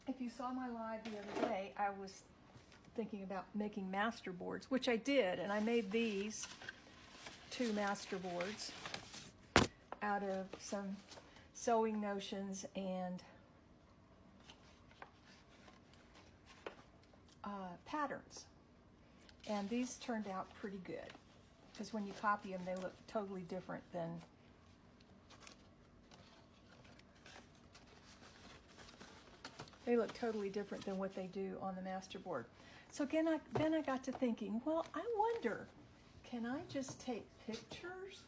if you saw my live the other day, I was thinking about making master boards, which I did, and I made these 2 master boards out of some sewing notions and patterns. And these turned out pretty good, because when you copy them, they look totally different than what they do on the masterboard. So again, then I got to thinking, well, I wonder, can I just take pictures?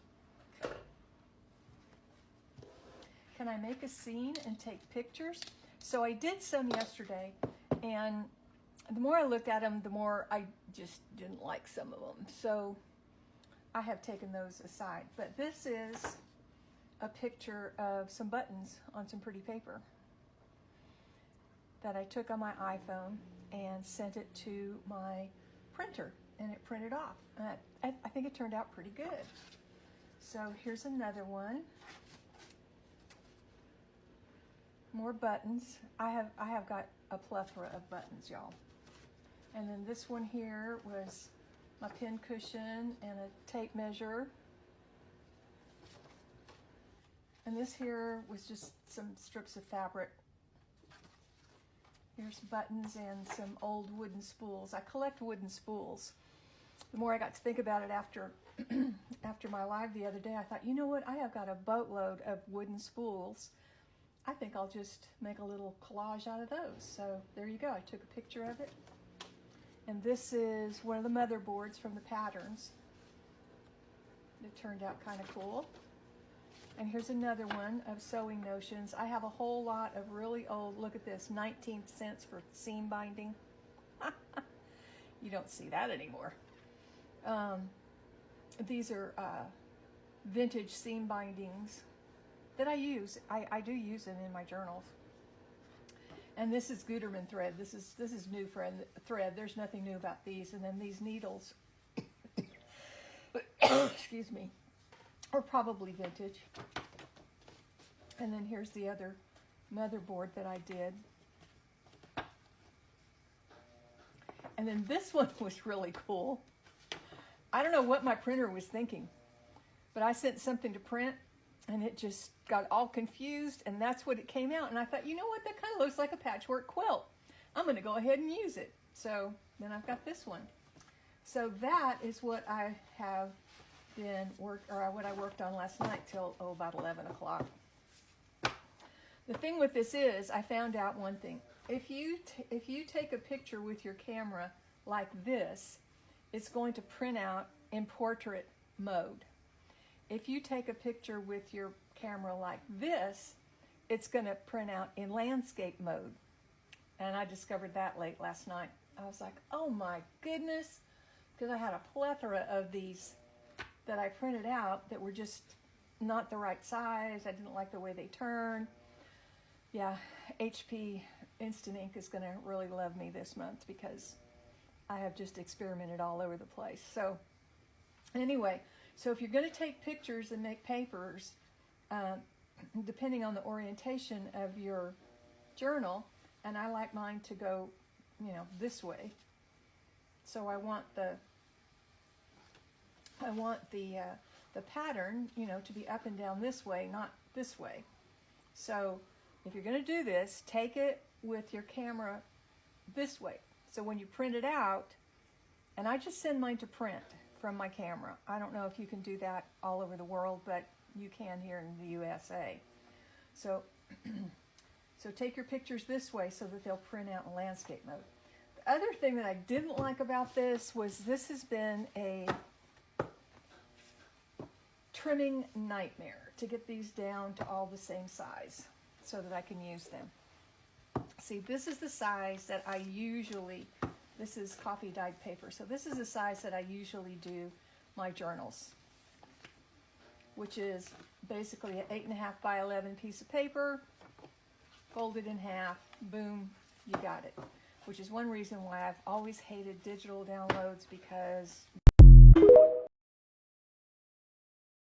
Can I make a scene and take pictures? So I did some yesterday, and the more I looked at them, the more I just didn't like some of them. So I have taken those aside. But this is a picture of some buttons on some pretty paper that I took on my iPhone and sent it to my printer, and it printed off. I think it turned out pretty good. So here's another one. More buttons. I have got a plethora of buttons, y'all. And then this one here was my pin cushion and a tape measure. And this here was just some strips of fabric. Here's buttons and some old wooden spools. I collect wooden spools. The more I got to think about it after after my live the other day, I thought, you know what? I have got a boatload of wooden spools. I think I'll just make a little collage out of those. So there you go. I took a picture of it. And this is one of the motherboards from the patterns. It turned out kind of cool. And here's another one of sewing notions. I have a whole lot of really old, look at this, 19 cents for seam binding. You don't see that anymore. These are vintage seam bindings that I use. I do use them in my journals. And this is Gutermann thread. This is new thread. There's nothing new about these. And then these needles, excuse me, are probably vintage. And then here's the other motherboard that I did. And then this one was really cool. I don't know what my printer was thinking, but I sent something to print and it just got all confused, and that's what it came out. And I thought, you know what, that kind of looks like a patchwork quilt. I'm going to go ahead and use it. So then I've got this one. So that is what I have been what I worked on last night till about 11 o'clock. The thing with this is, I found out one thing. If you take a picture with your camera like this, it's going to print out in portrait mode. If you take a picture with your camera like this, it's going to print out in landscape mode. And I discovered that late last night. I was like, oh my goodness, because I had a plethora of these that I printed out that were just not the right size. I didn't like the way they turned. Yeah, HP Instant Ink is going to really love me this month because I have just experimented all over the place. So anyway, so if you're going to take pictures and make papers, depending on the orientation of your journal, and I like mine to go, this way. So I want the pattern, to be up and down this way, not this way. So if you're going to do this, take it with your camera this way. So when you print it out, and I just send mine to print from my camera. I don't know if you can do that all over the world, but you can here in the USA. So, so take your pictures this way so that they'll print out in landscape mode. The other thing that I didn't like about this was this has been a trimming nightmare to get these down to all the same size so that I can use them. See, this is the size that I usually, this is coffee dyed paper, so this is the size that I usually do my journals, which is basically an 8.5 by 11 piece of paper, folded in half, boom, you got it. Which is one reason why I've always hated digital downloads, because